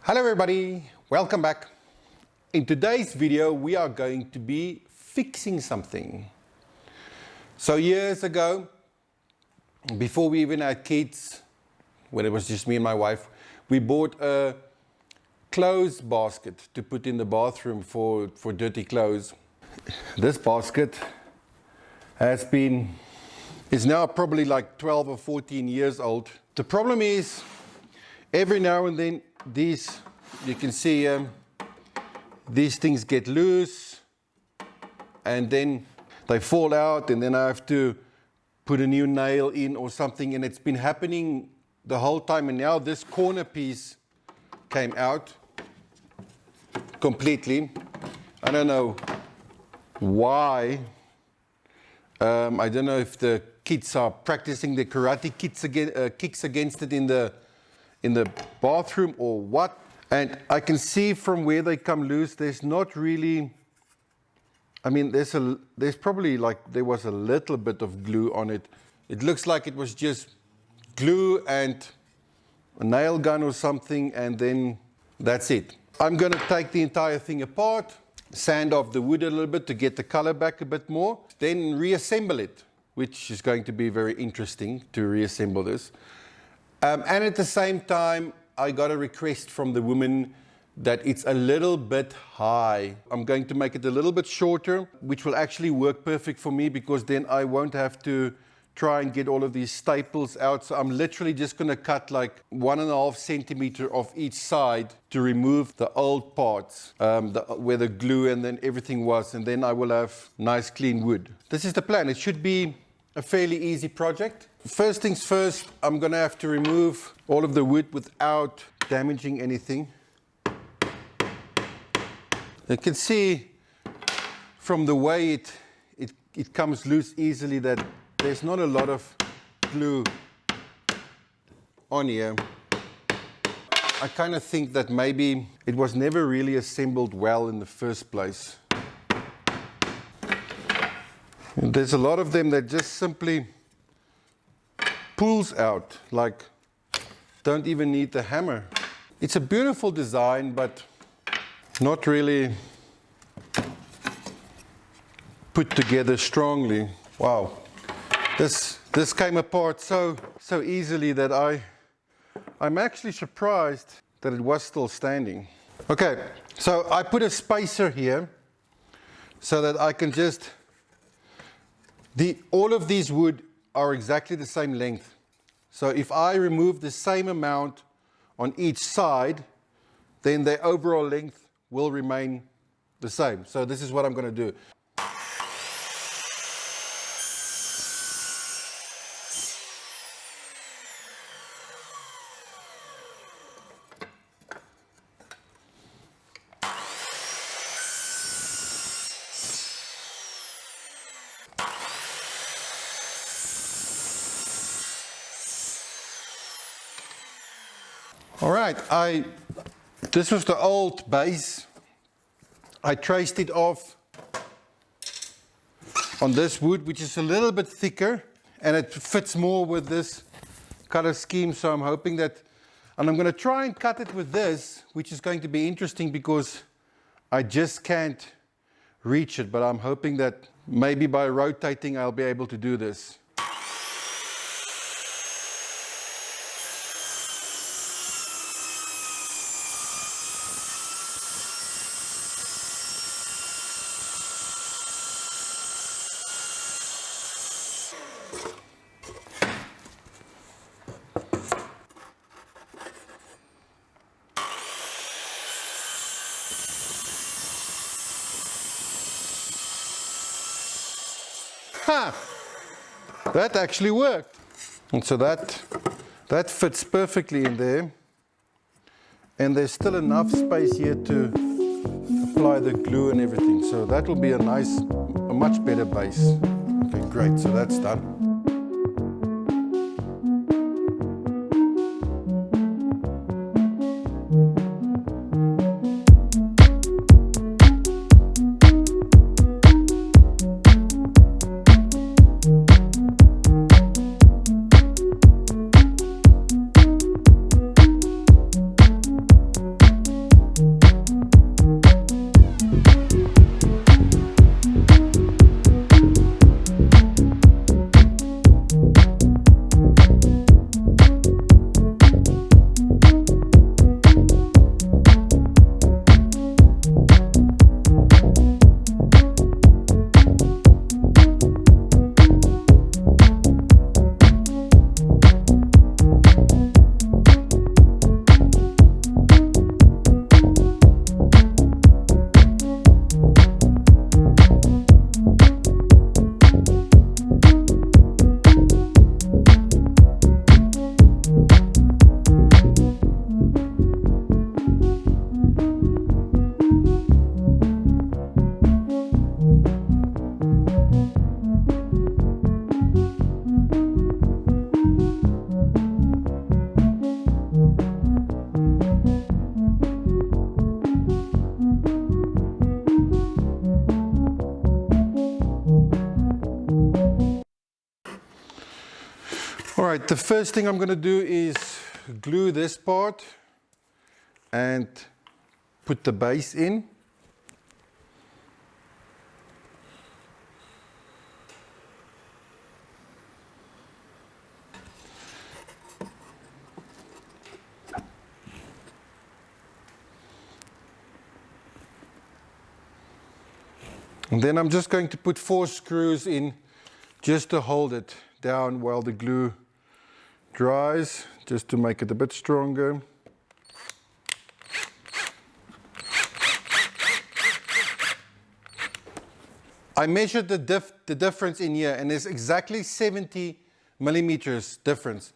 Hello everybody, welcome back. In today's video we are going to be fixing something. So years ago, before we even had kids, when it was just me and my wife, we bought a clothes basket to put in the bathroom for dirty clothes. This basket is now probably like 12 or 14 years old. The problem is, every now and then these, you can see these things get loose and then they fall out, and then I have to put a new nail in or something, and it's been happening the whole time. And now this corner piece came out completely. I don't know why. I don't know if the kids are practicing the karate kicks against it in the bathroom or what. And I can see from where they come loose, there's not really, I mean, there's probably like there was a little bit of glue on it. It looks like it was just glue and a nail gun or something, and then that's it. I'm going to take the entire thing apart, sand off the wood a little bit to get the color back a bit more, then reassemble it, which is going to be very interesting to reassemble this. And at the same time, I got a request from the woman that it's a little bit high. I'm going to make it a little bit shorter, which will actually work perfect for me, because then I won't have to try and get all of these staples out. So I'm literally just going to cut like 1.5 centimeter off each side to remove the old parts, where the glue and then everything was, and then I will have nice clean wood. This is the plan. It should be a fairly easy project. First things first, I'm going to have to remove all of the wood without damaging anything. You can see from the way it comes loose easily that there's not a lot of glue on here. I kind of think that maybe it was never really assembled well in the first place. And there's a lot of them that just simply pulls out, like don't even need the hammer. It's a beautiful design, but not really put together strongly. Wow, this came apart so easily that I'm actually surprised that it was still standing. Okay, so I put a spacer here so that I can just, all of these wood are exactly the same length. So if I remove the same amount on each side, then the overall length will remain the same. So this is what I'm going to do. All right, this was the old base. I traced it off on this wood, which is a little bit thicker, and it fits more with this color scheme. So I'm hoping that, and I'm going to try and cut it with this, which is going to be interesting because I just can't reach it, but I'm hoping that maybe by rotating I'll be able to do this. Ha! That actually worked. And so that fits perfectly in there. And there's still enough space here to apply the glue and everything. So that will be a much better base. Okay, great. So that's done. right, the first thing I'm going to do is glue this part and put the base in. And then I'm just going to put 4 screws in just to hold it down while the glue dries, just to make it a bit stronger. I measured the difference in here, and there's exactly 70 millimeters difference.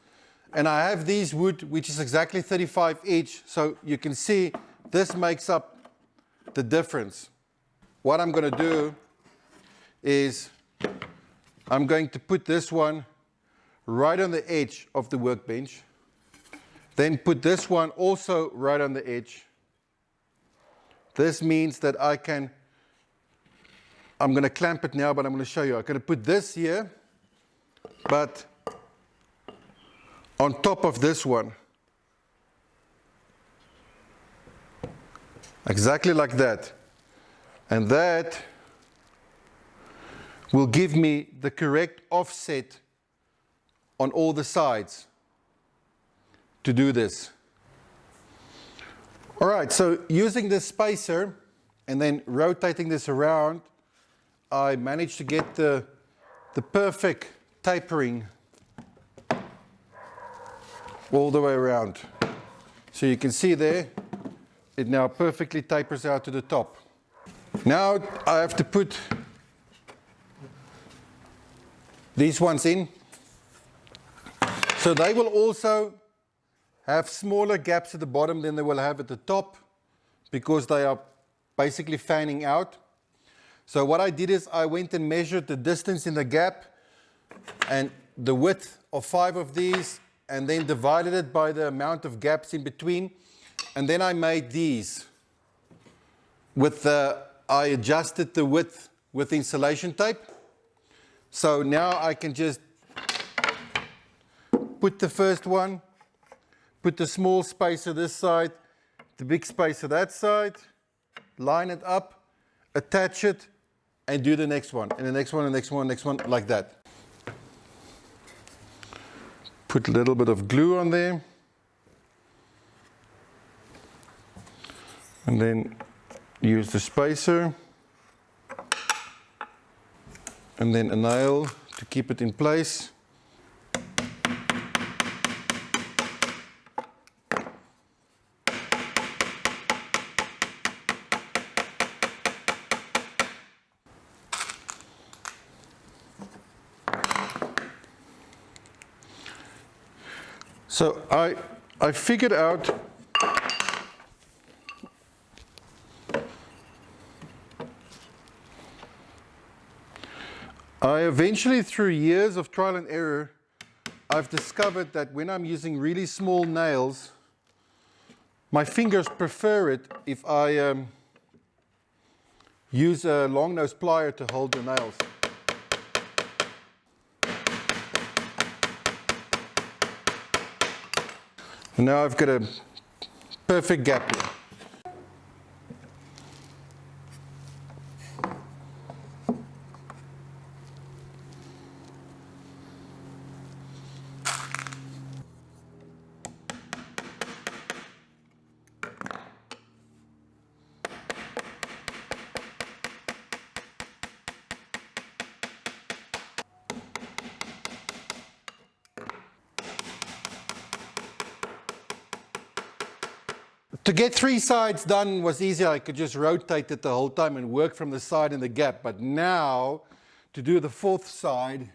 And I have these wood, which is exactly 35 each, so you can see this makes up the difference. What I'm going to do is I'm going to put this one right on the edge of the workbench, then put this one also right on the edge. This means that I'm going to clamp it now, but I'm going to show you. I'm going to put this here, but on top of this one. Exactly like that. And that will give me the correct offset on all the sides to do this. All right, so using this spacer and then rotating this around, I managed to get the perfect tapering all the way around. So you can see there, it now perfectly tapers out to the top. Now I have to put these ones in. So they will also have smaller gaps at the bottom than they will have at the top, because they are basically fanning out. So what I did is I went and measured the distance in the gap and the width of 5 of these, and then divided it by the amount of gaps in between. And then I made these. I adjusted the width with insulation tape. So now I can just put the first one, put the small spacer this side, the big spacer that side, line it up, attach it, and do the next one, and the next one, and the next one, next one, like that. Put a little bit of glue on there. And then use the spacer. And then a nail to keep it in place. So I figured out eventually, through years of trial and error, I've discovered that when I'm using really small nails, my fingers prefer it if I use a long nose plier to hold the nails. And now I've got a perfect gap here. To get 3 sides done was easier. I could just rotate it the whole time and work from the side in the gap. But now, to do the 4th side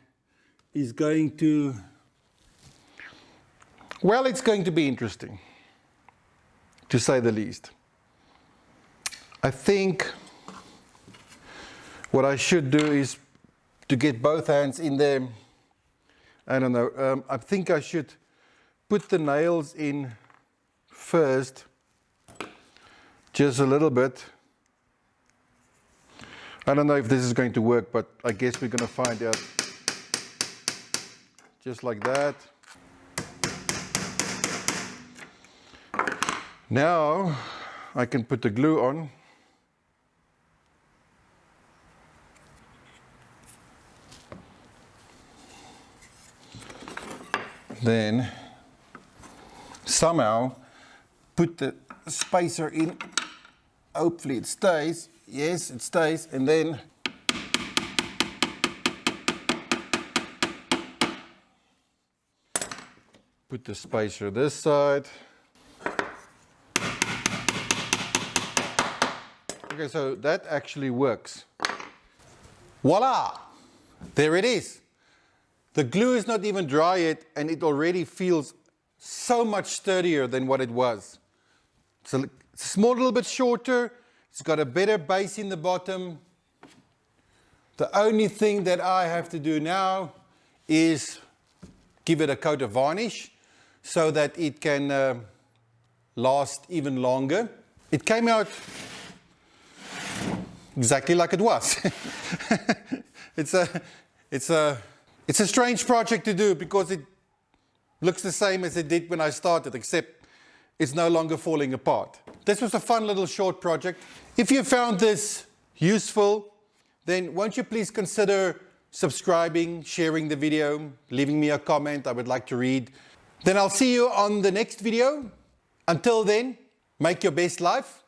is going to, well, it's going to be interesting, to say the least. I think what I should do is to get both hands in there. I don't know. I think I should put the nails in first. Just a little bit. I don't know if this is going to work, but I guess we're going to find out. Just like that. Now I can put the glue on. Then somehow put the spacer in. Hopefully it stays. Yes, it stays. And then put the spacer this side. Okay, so that actually works. Voila! There it is. The glue is not even dry yet, and it already feels so much sturdier than what it was. So it's a small little bit shorter. It's got a better base in the bottom. The only thing that I have to do now is give it a coat of varnish so that it can last even longer. It came out exactly like it was. It's a strange project to do because it looks the same as it did when I started, except it's no longer falling apart. This was a fun little short project. If you found this useful, then won't you please consider subscribing, sharing the video, leaving me a comment I would like to read. Then I'll see you on the next video. Until then, make your best life.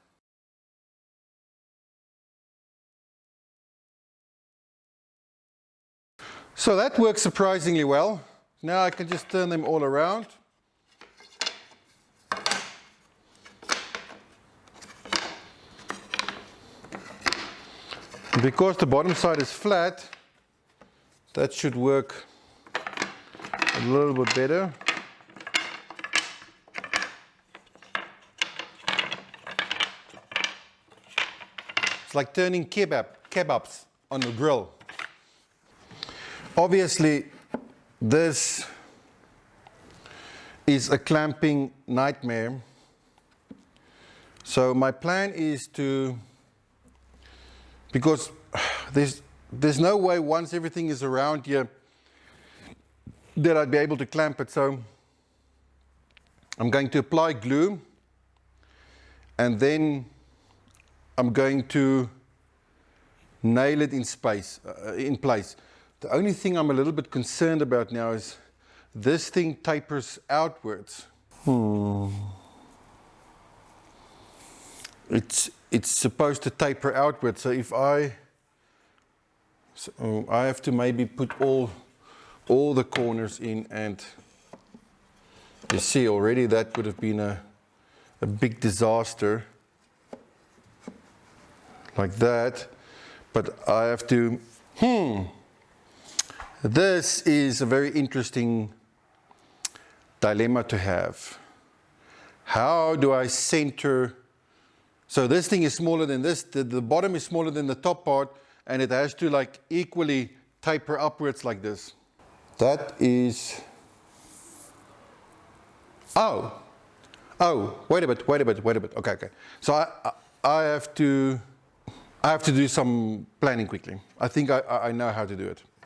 So that works surprisingly well. Now I can just turn them all around. Because the bottom side is flat, that should work a little bit better. It's like turning kebabs on the grill. Obviously, this is a clamping nightmare. So my plan is to, because there's no way once everything is around here that I'd be able to clamp it. So I'm going to apply glue, and then I'm going to nail it in place. The only thing I'm a little bit concerned about now is this thing tapers outwards. It's supposed to taper outwards, so if I have to maybe put all the corners in, and you see already that would have been a big disaster like that. But I have to, This is a very interesting dilemma to have. How do I center? So this thing is smaller than this, the bottom is smaller than the top part, and it has to like equally taper upwards like this. That is, oh, wait a bit. Okay. So I have to do some planning quickly. I think I know how to do it.